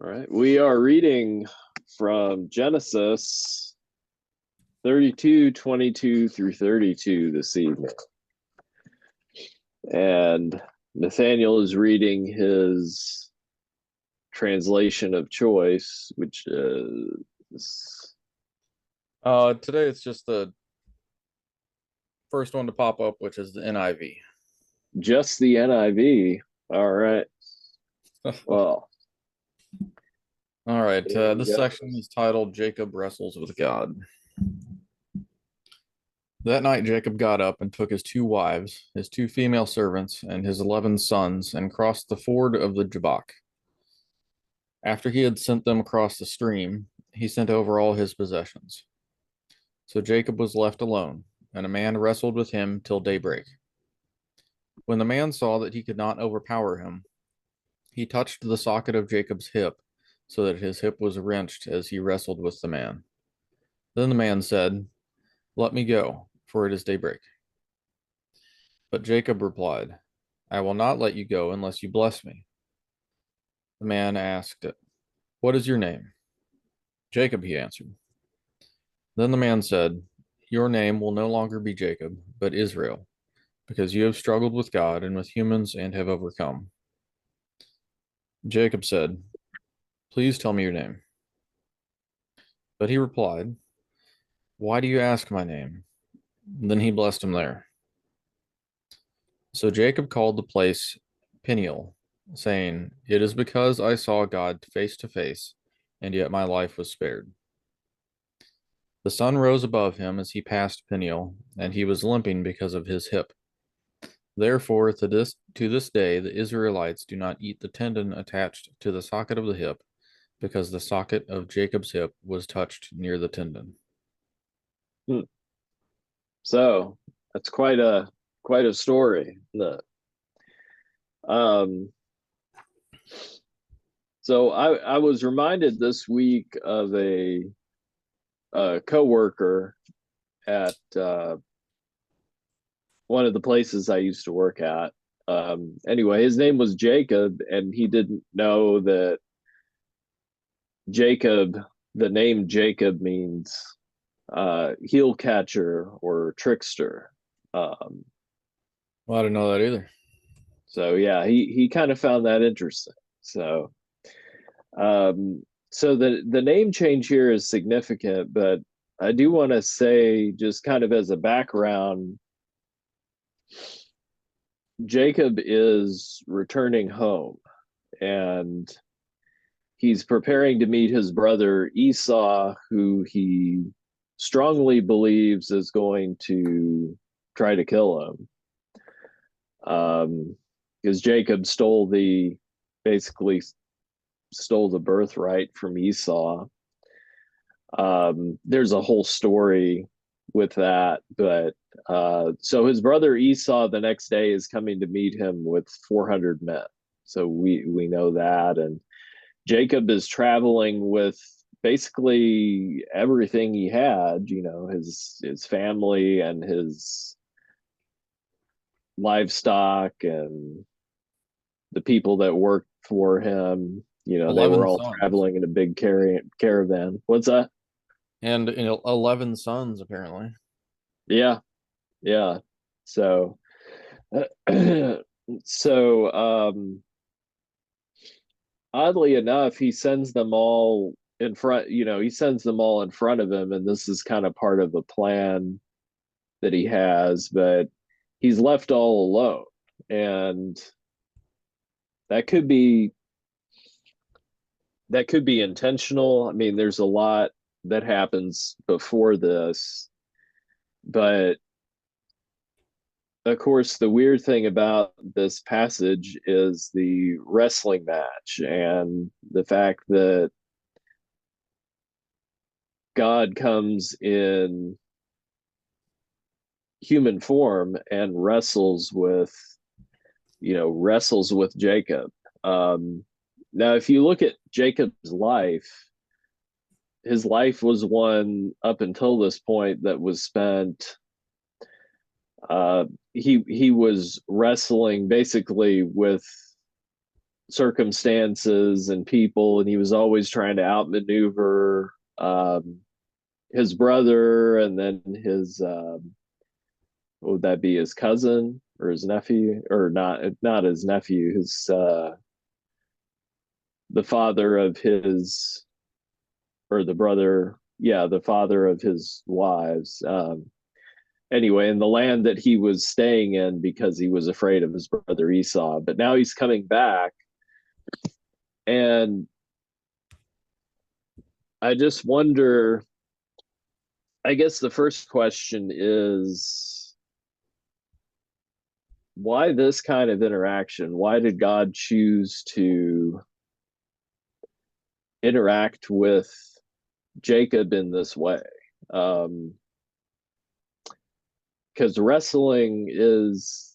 right. We are reading from Genesis 32:22 through 32 this evening. And Nathaniel is reading his translation of choice, which is Today it's just the first one to pop up, which is the NIV. just the NIV. All right. Well, All right. there you This go. section is titled Jacob Wrestles with God. That night, Jacob got up and took his 2 wives, his 2 female servants, and his 11 sons, and crossed the ford of the Jabbok. After he had sent them across the stream, he sent over all his possessions. So Jacob was left alone, and a man wrestled with him till daybreak. When the man saw that he could not overpower him, he touched the socket of Jacob's hip, so that his hip was wrenched as he wrestled with the man. Then the man said, "Let me go, for it is daybreak." But Jacob replied, "I will not let you go unless you bless me." The man asked, "What is your name?" "Jacob," he answered. Then the man said, "Your name will no longer be Jacob, but Israel, because you have struggled with God and with humans and have overcome." Jacob said, "Please tell me your name." But he replied, "Why do you ask my name?" Then he blessed him there. So Jacob called the place Peniel, saying, "It is because I saw God face to face, and yet my life was spared." The sun rose above him as he passed Peniel, and he was limping because of his hip. Therefore, to this day, the Israelites do not eat the tendon attached to the socket of the hip, because the socket of Jacob's hip was touched near the tendon. Hmm. So that's quite a story. Um, so I was reminded this week of a coworker at one of the places I used to work at. Anyway, his name was Jacob, and he didn't know that Jacob, the name Jacob means heel catcher or trickster. Um, Well, I didn't know that either. so yeah, he kind of found that interesting. So the name change here is significant, but I do want to say, just kind of as a background, Jacob is returning home, and he's preparing to meet his brother Esau, who he strongly believes is going to try to kill him. Because Jacob basically stole the birthright from Esau. There's a whole story with that, but so his brother Esau the next day is coming to meet him with 400 men. So we know that, and Jacob is traveling with basically everything he had, his family and his livestock and the people that worked for him. They were 11 all sons. traveling in a big caravan. What's that? And 11 sons, apparently. Yeah, yeah. So, so oddly enough, he sends them all in front. He sends them all in front of him, and this is kind of part of the plan that he has. But he's left all alone, and that could be that could be intentional. I mean, there's a lot that happens before this, but of course, the weird thing about this passage is the wrestling match and the fact that God comes in human form and wrestles with Jacob. Um, Now, if you look at Jacob's life, his life was one up until this point that was spent. He was wrestling basically with circumstances and people, and he was always trying to outmaneuver his brother, and then his what would that be, his cousin or his nephew, or not his nephew, his the father of his, or the brother, yeah, the father of his wives. Anyway, in the land that he was staying in because he was afraid of his brother Esau. But now he's coming back, and I just wonder. I guess the first question is, why this kind of interaction? Why did God choose to interact with Jacob in this way? Um, because wrestling is,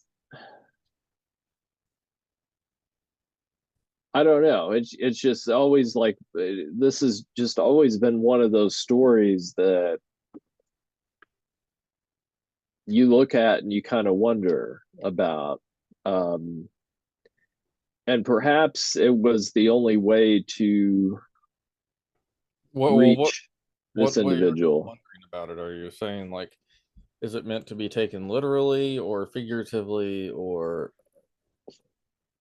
I don't know, it's just always like, this has just always been one of those stories that you look at and you kind of wonder about. Um, and perhaps it was the only way to Well, reach this what you're individual. wondering about it? Are you saying like, is it meant to be taken literally or figuratively, or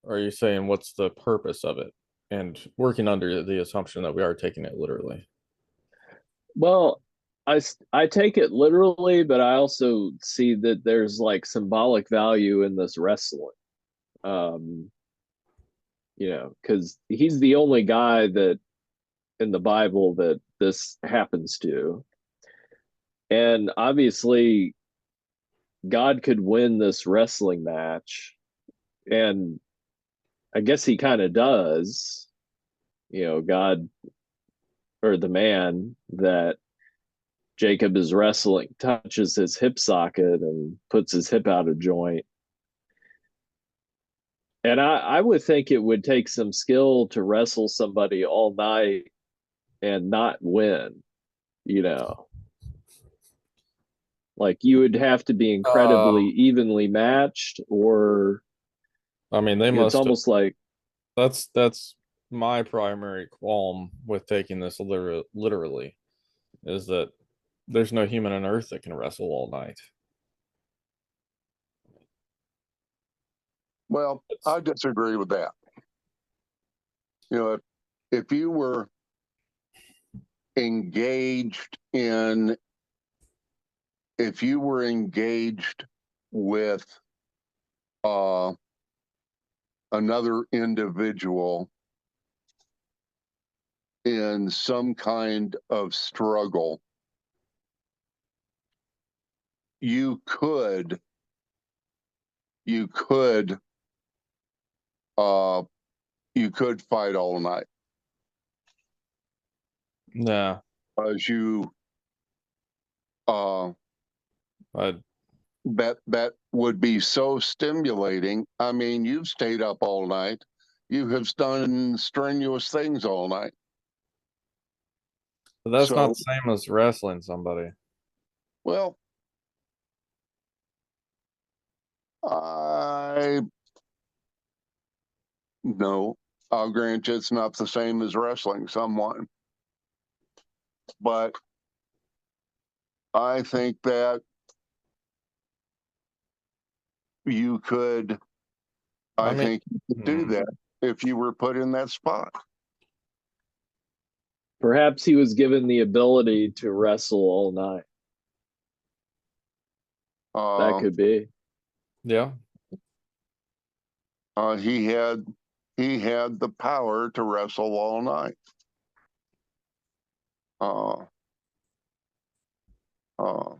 are you saying what's the purpose of it? And working under the assumption that we are taking it literally. Well, I take it literally, but I also see that there's like symbolic value in this wrestling. Um, because he's the only guy that in the Bible that this happens to. And obviously, God could win this wrestling match. And I guess he kind of does. God, or the man that Jacob is wrestling, touches his hip socket and puts his hip out of joint. And I would think it would take some skill to wrestle somebody all night and not win, you know. Like, you would have to be incredibly Um, evenly matched, or I mean, they it's must have, almost like, that's my primary qualm with taking this literally, is that there's no human on earth that can wrestle all night. Well, It's I disagree with that. You know, if you were engaged in, if you were engaged with uh, another individual in some kind of struggle, you could, you could, uh, you could fight all night, nah, as you uh, I that would be so stimulating. I mean, you've stayed up all night. You have done strenuous things all night. but that's not So, the same as wrestling somebody. well, I no, I'll grant you it's not the same as wrestling someone, but I think that you could, I I mean, think you could do hmm, that if you were put in that spot. perhaps he was given the ability to wrestle all night. That Uh, could be. yeah. uh, he had he had the power to wrestle all night. Uh, uh,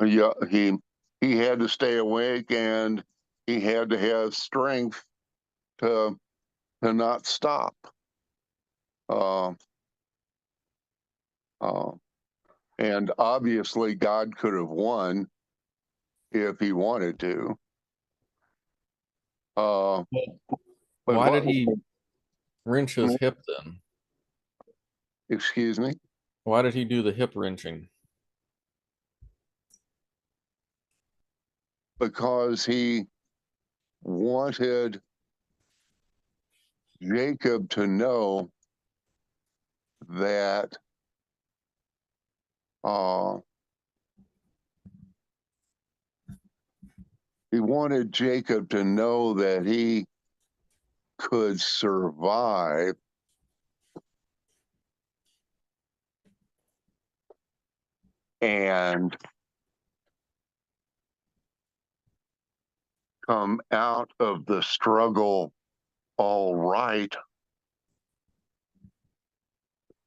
yeah, he had to stay awake and he had to have strength to not stop. Uh, uh, and obviously, God could have won if he wanted to. Uh, Well, but why what? did he wrench his hip then? Excuse me. Why did he do the hip wrenching? Because he wanted Jacob to know that he wanted Jacob to know that he could survive and come out of the struggle all right,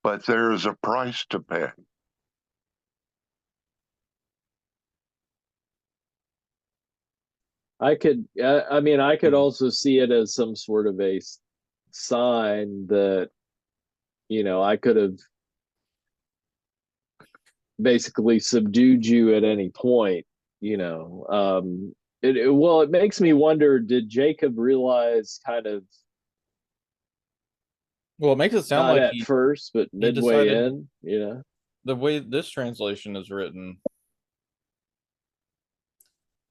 but there's a price to pay. I could also see it as some sort of a sign that, I could have basically subdued you at any point, you know. Well, it makes me wonder, did Jacob realize kind of, Well, it makes it sound not like at first, but he midway decided, in? the way this translation is written,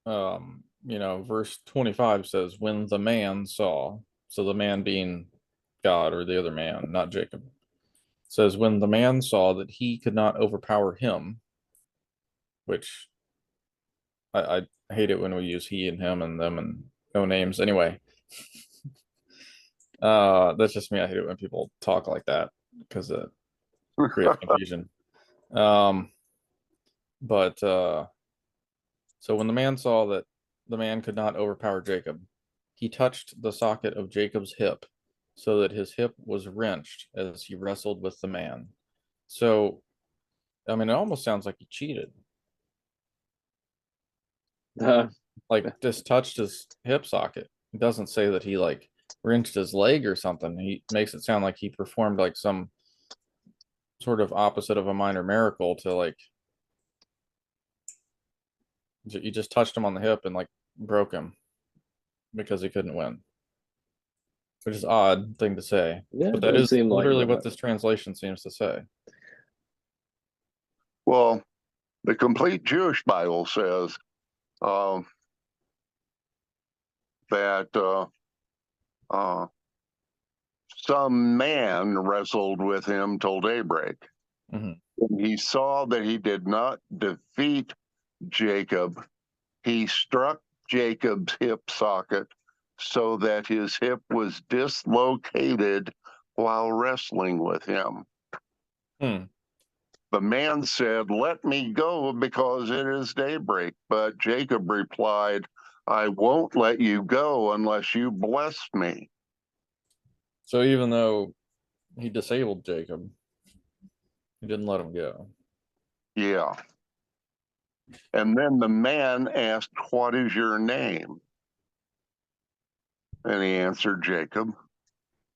verse 25 says, when the man saw, so the man being God or the other man, not Jacob, says, when the man saw that he could not overpower him, which I hate it when we use he and him and them and no names. Anyway, that's just me. I hate it when people talk like that because it creates confusion. But so when the man saw that the man could not overpower Jacob, he touched the socket of Jacob's hip, so that his hip was wrenched as he wrestled with the man. So, I mean, it almost sounds like he cheated. Like just touched his hip socket. It doesn't say that he like wrenched his leg or something. He makes it sound like he performed like some sort of opposite of a minor miracle to like you just touched him on the hip and like broke him because he couldn't win, which is odd thing to say, Yeah, but it that does is seem like literally what that. this translation seems to say. Well, the complete Jewish Bible says that some man wrestled with him till daybreak. Mhm. When he saw that he did not defeat Jacob, he struck Jacob's hip socket so that his hip was dislocated while wrestling with him. The man said, "Let me go because it is daybreak." But Jacob replied, "I won't let you go unless you bless me." So even though he disabled Jacob, he didn't let him go. Yeah. And then the man asked, "What is your name?" And he answered, "Jacob."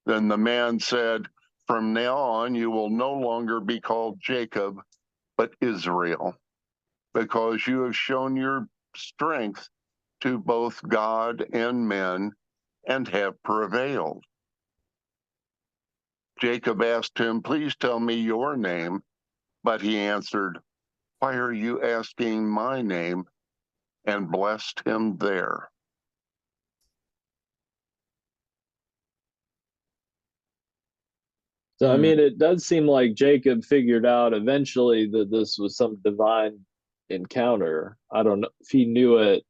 Then the man said, "From now on, you will no longer be called Jacob, but Israel, because you have shown your strength to both God and men and have prevailed." Jacob asked him, "Please tell me your name." But he answered, "Why are you asking my name?" and blessed him there. So, I mean, it does seem like Jacob figured out eventually that this was some divine encounter. I don't know if he knew it,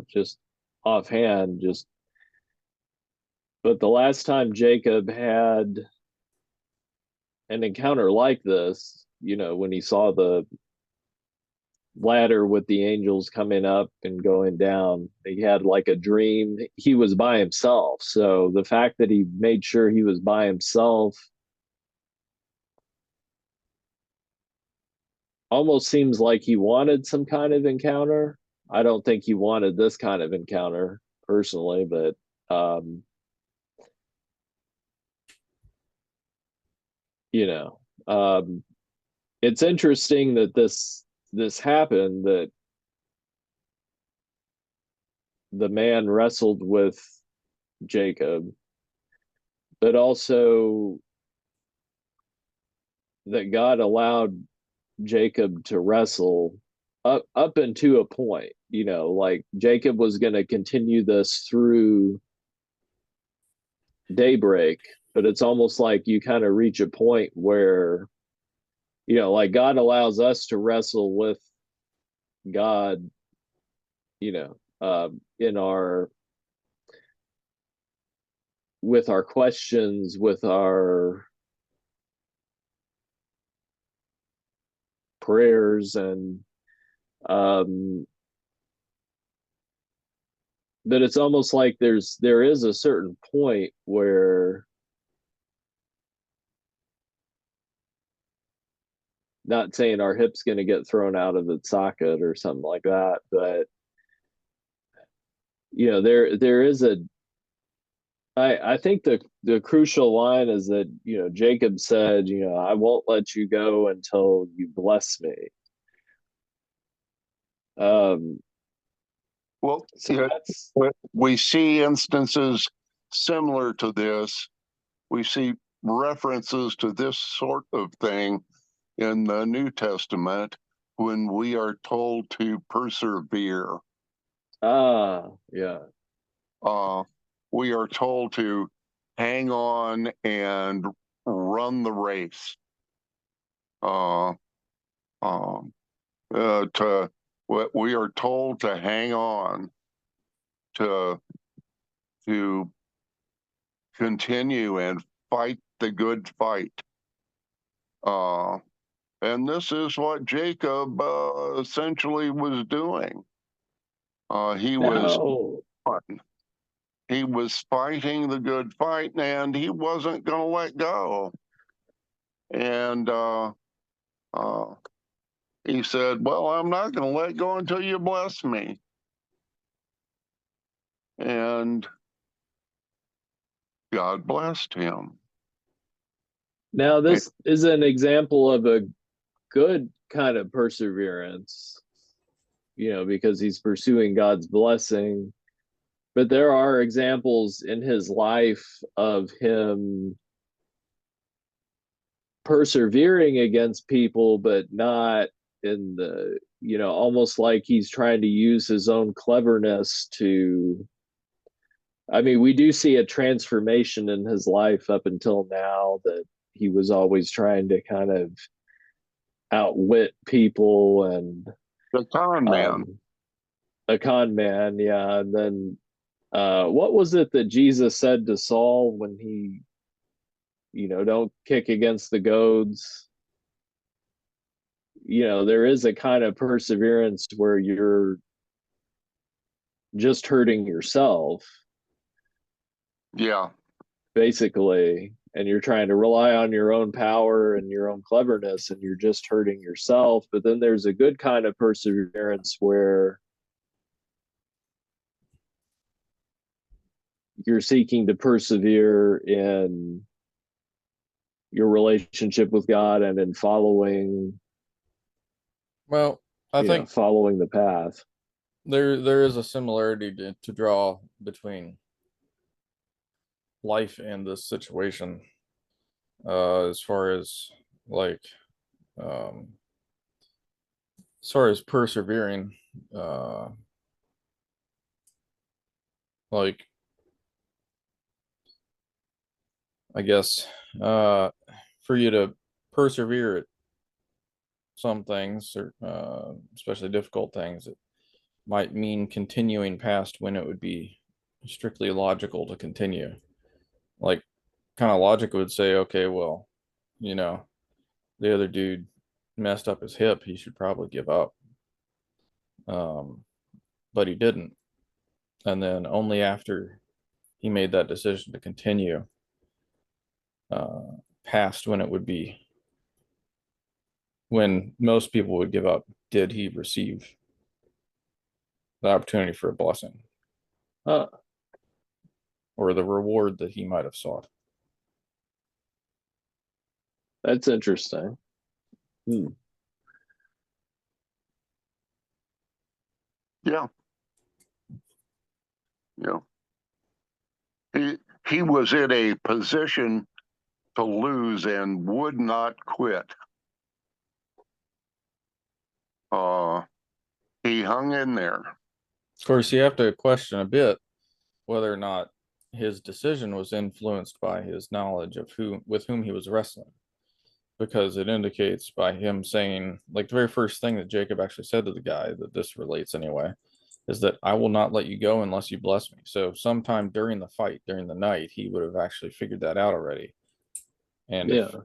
just offhand, but the last time Jacob had an encounter like this, when he saw the ladder with the angels coming up and going down, he had like a dream. He was by himself. So the fact that he made sure he was by himself almost seems like he wanted some kind of encounter. I don't think he wanted this kind of encounter personally, but you know, um, it's interesting that this happened, that the man wrestled with Jacob, but also that God allowed Jacob to wrestle up into a point, like Jacob was going to continue this through daybreak, but it's almost like you kind of reach a point where, like God allows us to wrestle with God, in our with our questions, with our prayers, and um but it's almost like there is a certain point where, not saying our hip's going to get thrown out of the socket or something like that, but there is a I think the crucial line is that, Jacob said, I won't let you go until you bless me. um Well, so that's we see instances similar to this. We see references to this sort of thing in the New Testament when we are told to persevere. Yeah. We are told to hang on and run the race. Uh, um, we are told to hang on, to continue and fight the good fight. And this is what Jacob essentially was doing. He was Now, he was fighting the good fight, and he wasn't going to let go. And he said, "Well, I'm not going to let go until you bless me." And God blessed him. now this is an example of a good kind of perseverance, because he's pursuing God's blessing. But there are examples in his life of him persevering against people, but not in the, almost like he's trying to use his own cleverness to. I mean, we do see a transformation in his life up until now, that he was always trying to kind of outwit people and The con man. a con man, yeah. And then what was it that Jesus said to Saul when he, don't kick against the goads? There is a kind of perseverance where you're just hurting yourself, Yeah. basically, and you're trying to rely on your own power and your own cleverness, and you're just hurting yourself. But then there's a good kind of perseverance where you're seeking to persevere in your relationship with God and in following, Well, I think following the path. there is a similarity to draw between life and this situation, as far as like um as far as persevering, uh like I guess for you to persevere at some things, or especially difficult things, it might mean continuing past when it would be strictly logical to continue. Like, kind of logic would say, okay, well, you know, the other dude messed up his hip, he should probably give up. Um, but he didn't. And then only after he made that decision to continue uh, past when it would be, when most people would give up, did he receive the opportunity for a blessing uh, or the reward that he might have sought. that's interesting. Yeah. Yeah. He was in a position to lose and would not quit. He hung in there. Of course, you have to question a bit whether or not his decision was influenced by his knowledge of with whom he was wrestling, because it indicates by him saying, like, the very first thing that Jacob actually said to the guy, that this relates anyway, is that I will not let you go unless you bless me. So sometime during the fight, during the night, he would have actually figured that out already. And if, Yeah.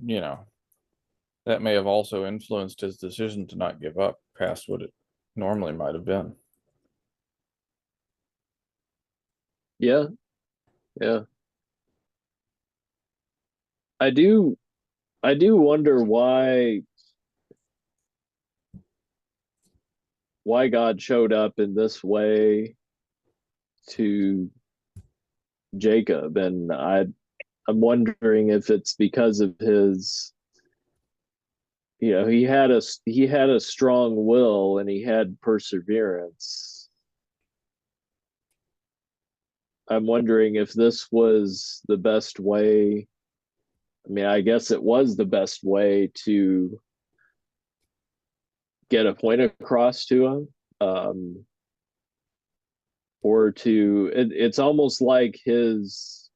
you know, that may have also influenced his decision to not give up past what it normally might have been. Yeah. Yeah. I do wonder why God showed up in this way to Jacob, and I'm wondering if it's because of his, he had a strong will and he had perseverance. I'm wondering if this was the best way. I mean, I guess it was the best way to get a point across to him. Or it's almost like his,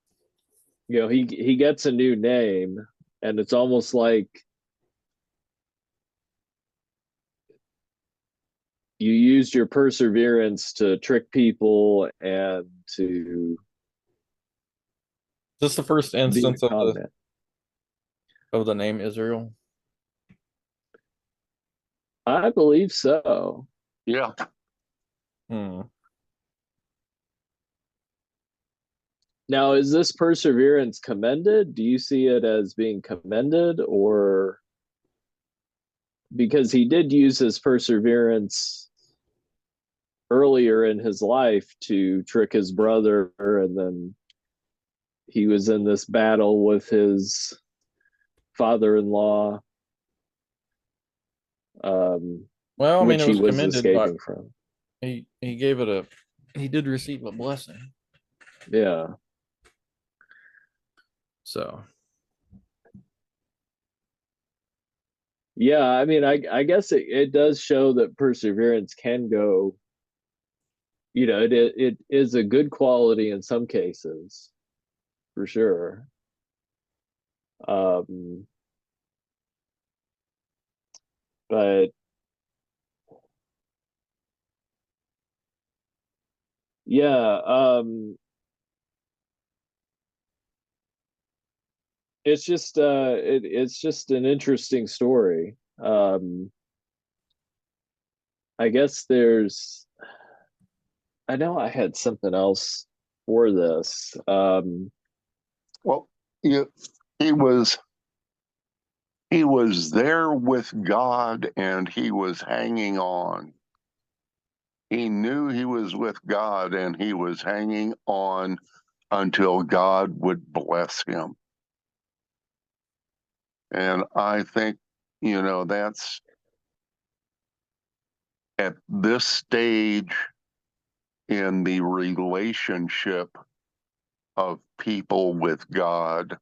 he gets a new name, and it's almost like you used your perseverance to trick people and to Is this the first be instance a con man. of the name Israel? I believe so. Yeah. Hmm. Now, is this perseverance commended? Do you see it as being commended, or because he did use his perseverance earlier in his life to trick his brother, and then he was in this battle with his father-in-law, Well, I mean, which it he was was commended, but escaping from. he gave it a he did receive a blessing. Yeah. So Yeah, I mean, I guess it does show that perseverance can go, it is a good quality in some cases, for sure. Um, but yeah, it's just an interesting story. I guess I know I had something else for this. Well, he, he was he was there with God and he was hanging on. He knew he was with God and he was hanging on until God would bless him. And I think, that's at this stage in the relationship of people with God,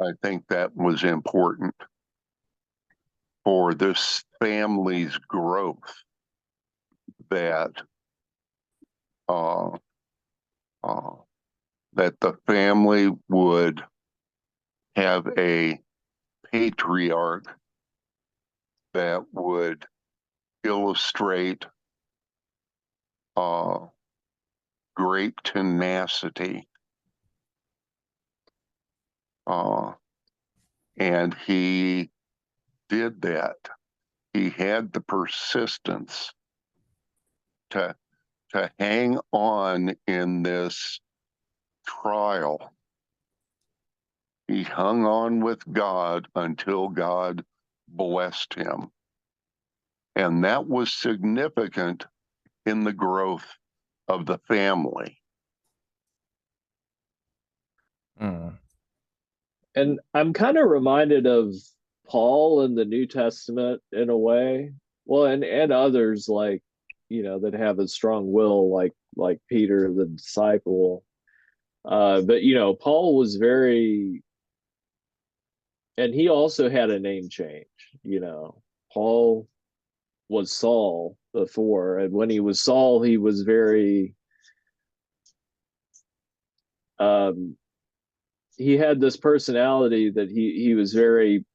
I think that was important for this family's growth, that uh, uh, that the family would have a patriarch that would illustrate uh, great tenacity. Uh, and he did that. He had the persistence to hang on in this trial. He hung on with God until God blessed him. And that was significant in the growth of the family. hmm. And I'm kind of reminded of Paul in the New Testament in a way. Well, and others like, that have a strong will, like Peter the disciple. But Paul was very, and he also had a name change. Paul was Saul before, and when he was Saul, he was very he had this personality that he was very,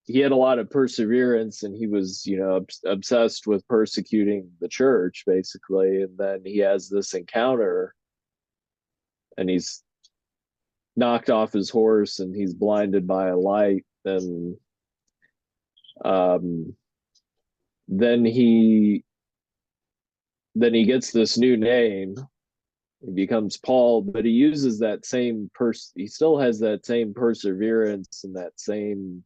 he had a lot of perseverance, and he was, you know, obsessed with persecuting the church basically. And then he has this encounter, and he's knocked off his horse, and he's blinded by a light. And um, then he gets this new name. He becomes Paul, but he uses that same he still has that same perseverance and that same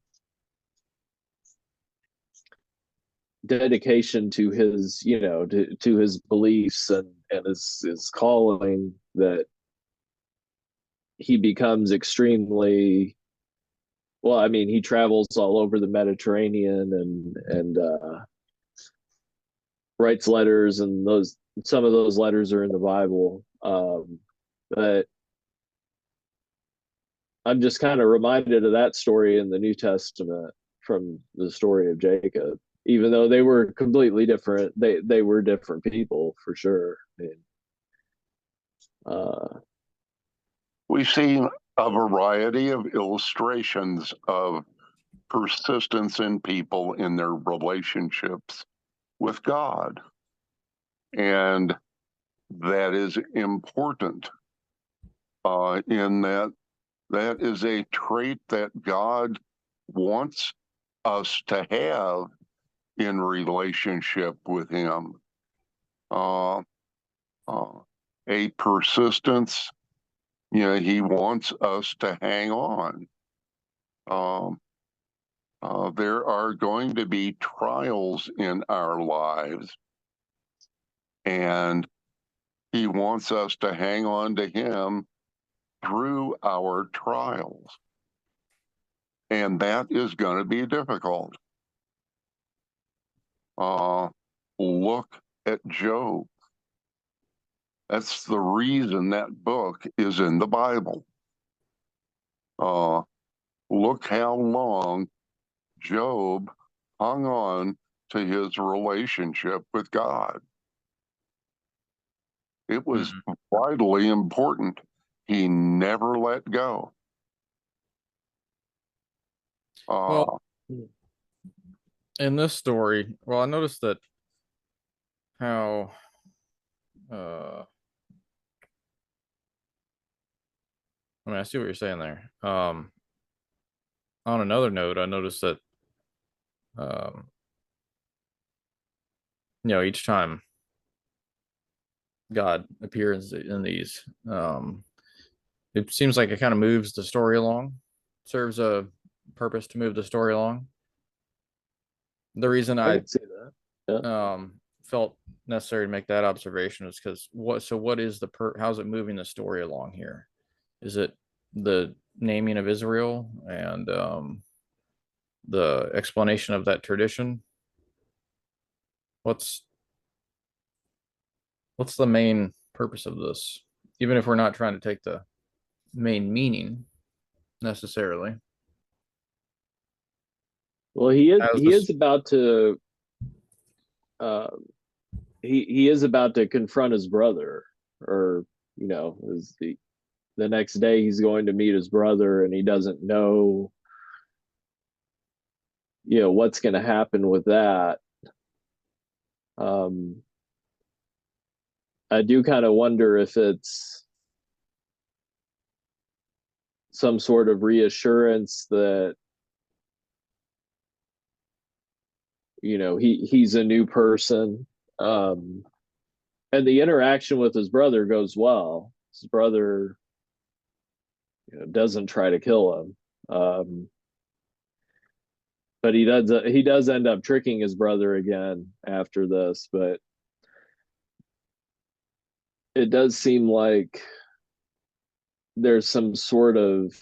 dedication to his, you know, to his beliefs and his calling, that he becomes extremely, well, I mean, he travels all over the Mediterranean and writes letters, and those, some of those letters are in the Bible. But I'm just kind of reminded of that story in the New Testament from the story of Jacob. Even though they were completely different, they were different people for sure. I mean, We see a variety of illustrations of persistence in people in their relationships with God. And that is important in that that is a trait that God wants us to have in relationship with Him. A persistence, you know, He wants us to hang on. There are going to be trials in our lives, and He wants us to hang on to Him through our trials. And that is going to be difficult. Look at Job. That's the reason that book is in the Bible. Look how long Job hung on to his relationship with God. It was vitally important. He never let go. Well, in this story, well, I noticed that how I mean, I see what you're saying there. On another note, I noticed that you know, each time God appears in these, it seems like it kind of moves the story along, serves a purpose to move the story along. The reason I I can see that. Yeah. felt necessary to make that observation is because what is how's it moving the story along here? Is it the naming of Israel and the explanation of that tradition? What's the main purpose of this? Even if we're not trying to take the main meaning necessarily. Well, he is about to uh, he is about to confront his brother, or, you know, is the next day he's going to meet his brother, and he doesn't know, you know, what's going to happen with that. I do kind of wonder if it's some sort of reassurance that, you know, he's a new person. And the interaction with his brother goes well. His brother, you know, doesn't try to kill him. But he does end up tricking his brother again after this. But it does seem like there's some sort of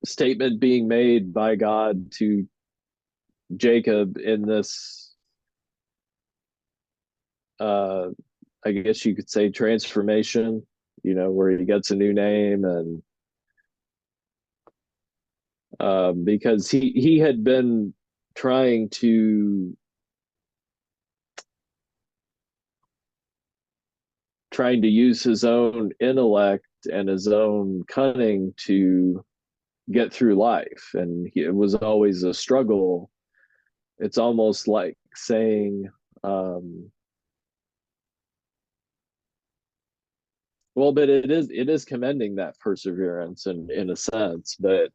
statement being made by God to Jacob in this, I guess you could say, transformation, you know, where he gets a new name. And because he had been trying to trying to use his own intellect and his own cunning to get through life, and it was always a struggle. It's almost like saying, well, but it is commending that perseverance in a sense, but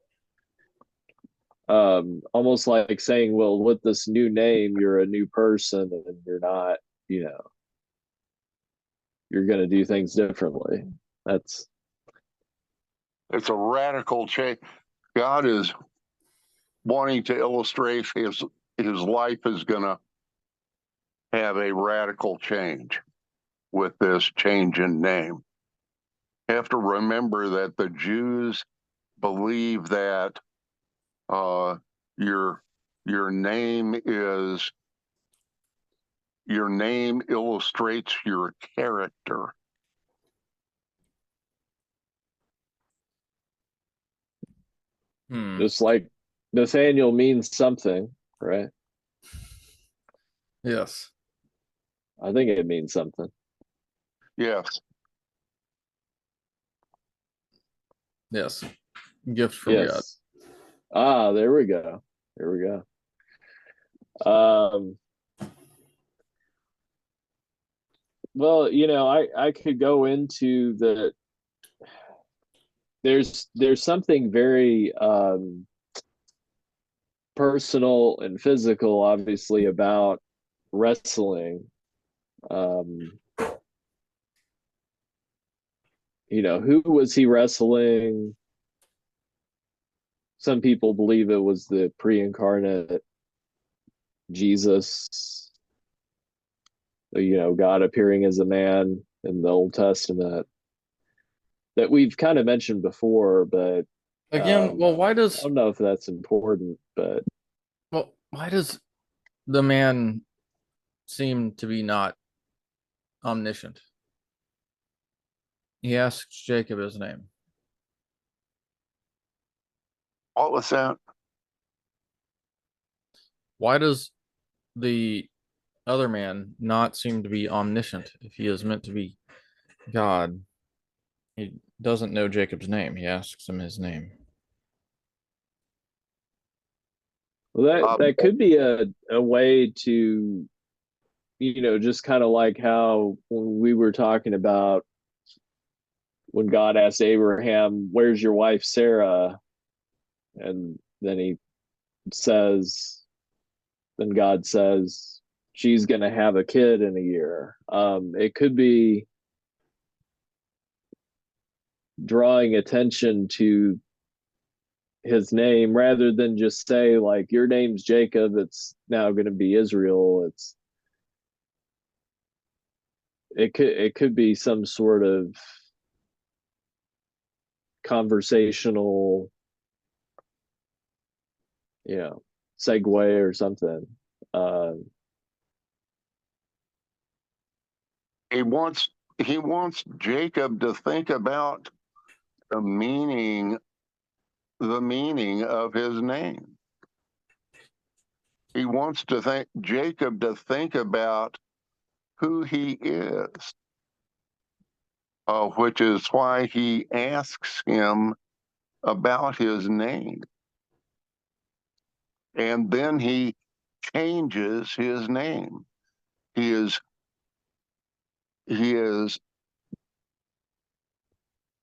almost like saying, well, with this new name, you're a new person, and you're not, you're going to do things differently. That's It's a radical change. God is wanting to illustrate his life is going to have a radical change with this change in name. You have to remember that the Jews believe that your name illustrates your character. just like Nathaniel means something, right? Yes. I think it means something. Yes. Yes. Gift from God. Yes. Ah, there we go. There we go. Well, I could go into there's something very personal and physical, obviously, about wrestling. Who was he wrestling? Some people believe it was the pre-incarnate Jesus, God appearing as a man in the Old Testament that we've kind of mentioned before, but Again, I don't know if that's important, but why does the man seem to be not omniscient? He asks Jacob his name. What was that? Why does the other man not seem to be omniscient if he is meant to be God? He doesn't know Jacob's name. He asks him his name. Well, that could be a way to, just kind of like how when we were talking about when God asked Abraham, "Where's your wife Sarah?" And says, then God says, "She's going to have a kid in a year." It could be drawing attention to his name rather than just say like, "Your name's Jacob, it's now going to be Israel." It could be some sort of conversational, segue or something. uh he wants Jacob to think about the meaning of his name. He wants Jacob to think about who he is, which is why he asks him about his name. And then he changes his name. He is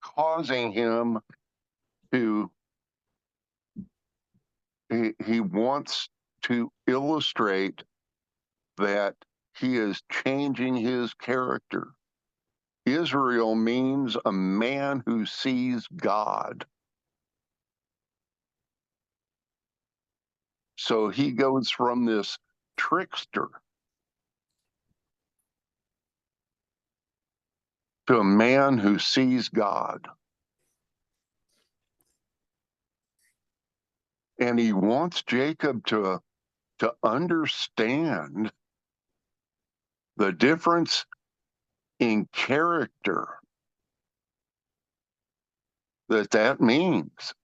causing him to he wants to illustrate that he is changing his character. Israel means a man who sees God. So he goes from this trickster to a man who sees God. And he wants Jacob to understand the difference in character that means.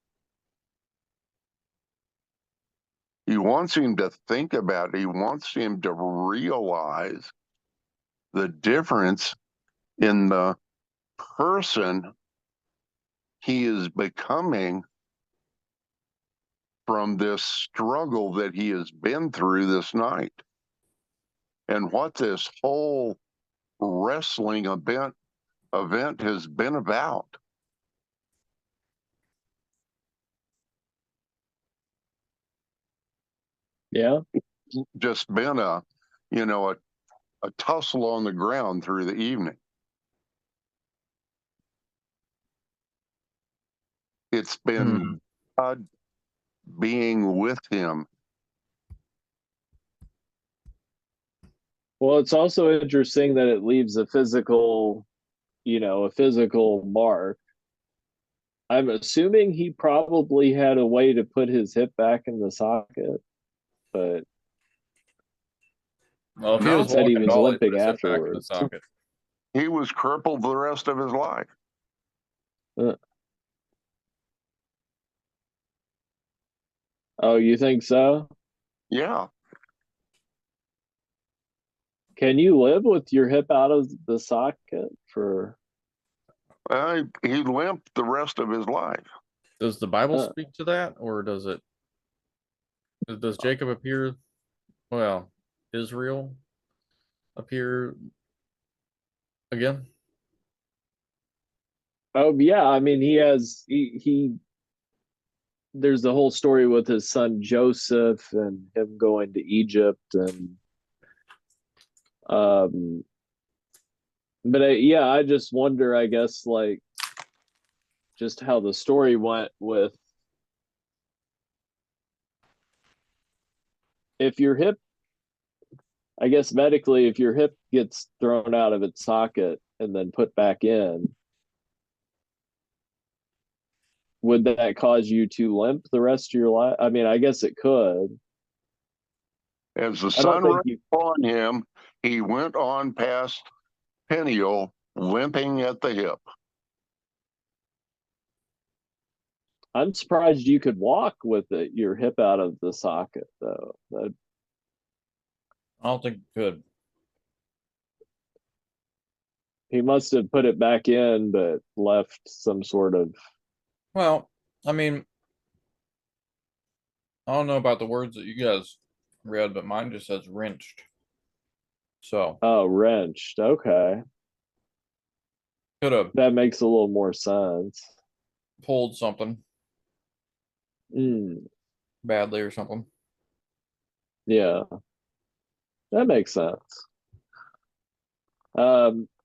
He wants him to think about it. He wants him to realize the difference in the person he is becoming from this struggle that he has been through this night, and what this whole wrestling event has been about. Yeah. Just been a tussle on the ground through the evening. It's been God being with him. Well, it's also interesting that it leaves a physical mark. I'm assuming he probably had a way to put his hip back in the socket, but Well, if he No, was said he walking at was all, he'd put limping his hip back in the afterwards. socket. he was crippled the rest of his life. Oh, you think so? Yeah. Can you live with your hip out of the socket for? He limped the rest of his life. Does the Bible Uh, speak to that, or does Jacob appear? Well, Israel appear again? oh yeah, I mean he there's the whole story with his son Joseph and him going to Egypt and um but yeah, I just wonder, I guess, like just how the story went with if your hip, I guess medically, if your hip gets thrown out of its socket and then put back in, would that cause you to limp the rest of your life? I mean, I guess it could. As the I don't sun think rose you. upon him, he went on past Peniel, limping at the hip. I'm surprised you could walk with your hip out of the socket, though. I don't think it could. He must have put it back in, but left some sort of. Well, I mean, I don't know about the words that you guys read, but mine just says wrenched. So Oh, wrenched. Okay. could have That makes a little more sense. pulled something Mm, badly or something. yeah, that makes sense.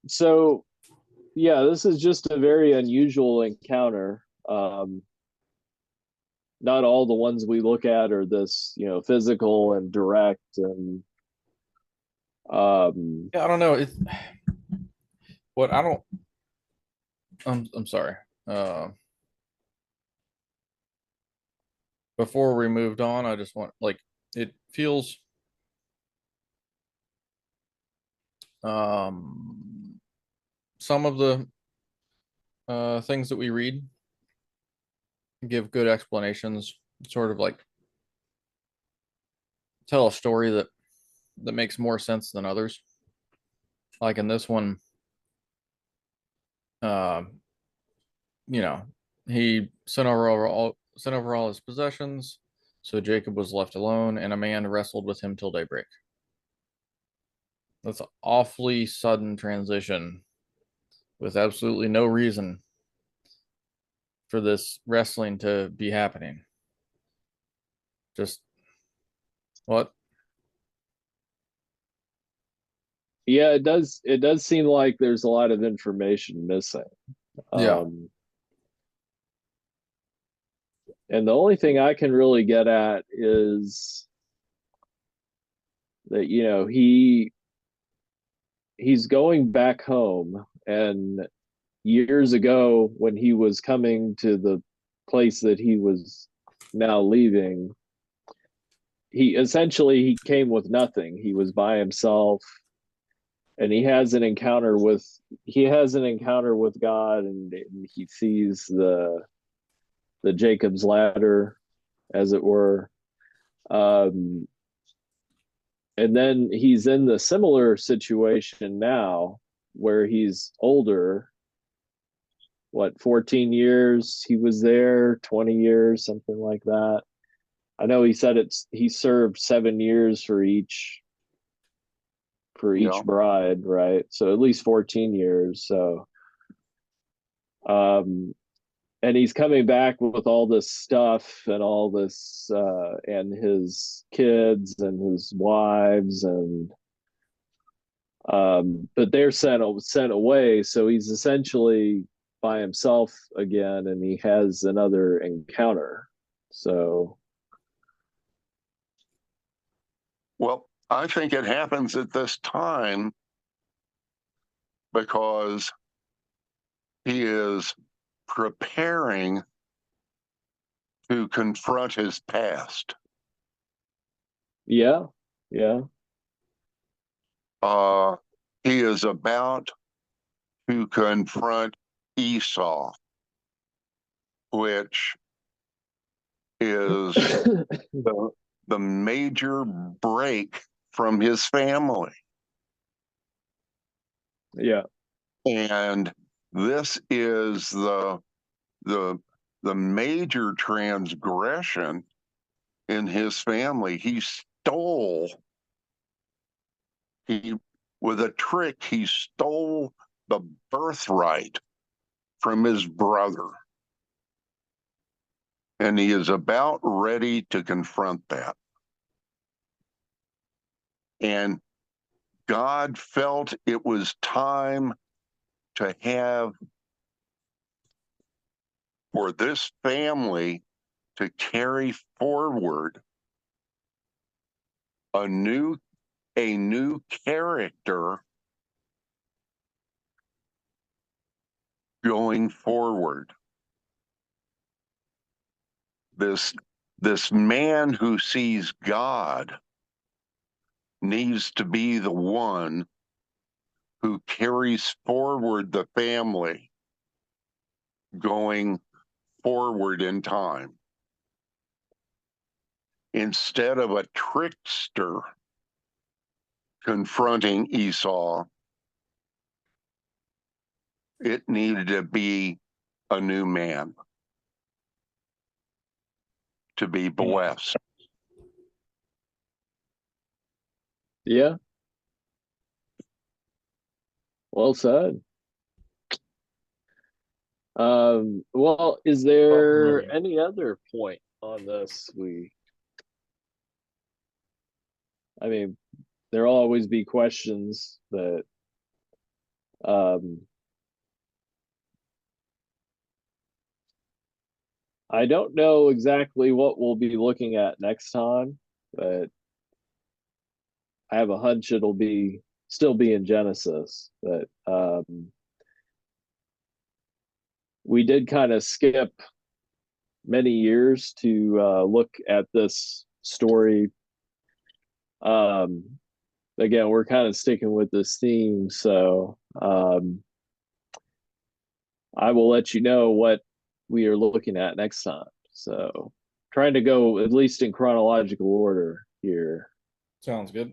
So yeah, this is just a very unusual encounter. Not all the ones we look at are this, physical and direct and Yeah, I don't know. It's what I don't. I'm sorry. Before we moved on, I just want like it feels some of the things that we read give good explanations, sort of like tell a story that makes more sense than others. Like in this one, uh, you know, he sent over all his possessions, so Jacob was left alone, and a man wrestled with him till daybreak. That's an awfully sudden transition with absolutely no reason for this wrestling to be happening. Just what? yeah, it does seem like there's a lot of information missing. Yeah. Um, and the only thing I can really get at is that he's going back home, and years ago when he was coming to the place that he was now leaving, he came with nothing. He was by himself, and he has an encounter with God, and he sees the Jacob's ladder, as it were. Um, and then he's in the similar situation now, where he's older. What, 14 years he was there, 20 years, something like that. I know he said he served 7 years for each bride, right? So at least 14 years. So um and he's coming back with all this stuff and all this and his kids and his wives, and but they're sent away, so he's essentially by himself again, and he has another encounter. So Well, I think it happens at this time because he is preparing to confront his past. yeah, yeah, He is about to confront Esau, which is the major break from his family. yeah, And this is the major transgression in his family. He with a trick, he stole the birthright from his brother. And he is about ready to confront that. And God felt it was time to have for this family to carry forward a new character going forward. This man who sees God needs to be the one who carries forward the family going forward in time. Instead of a trickster confronting Esau, it needed to be a new man to be blessed. yeah. Well said. Well, is there any other point on this? I mean, there'll always be questions that I don't know exactly what we'll be looking at next time, but I have a hunch it'll still be in Genesis. But we did kind of skip many years to look at this story. Again, we're kind of sticking with this theme, so I will let you know what we are looking at next time. So, trying to go at least in chronological order here. Sounds good.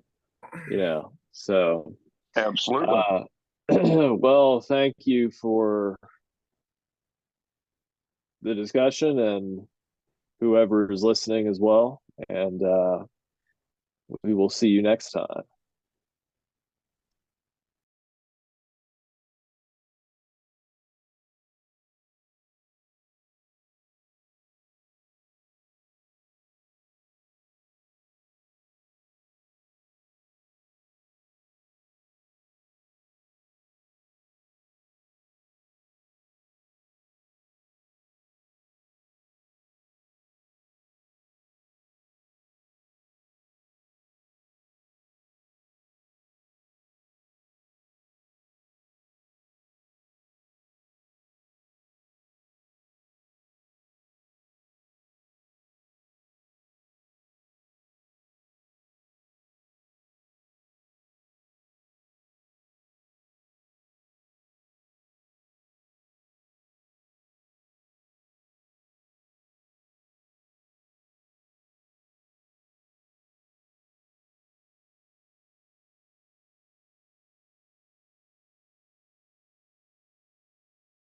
So Absolutely. well, thank you for the discussion and whoever is listening as well. And we will see you next time.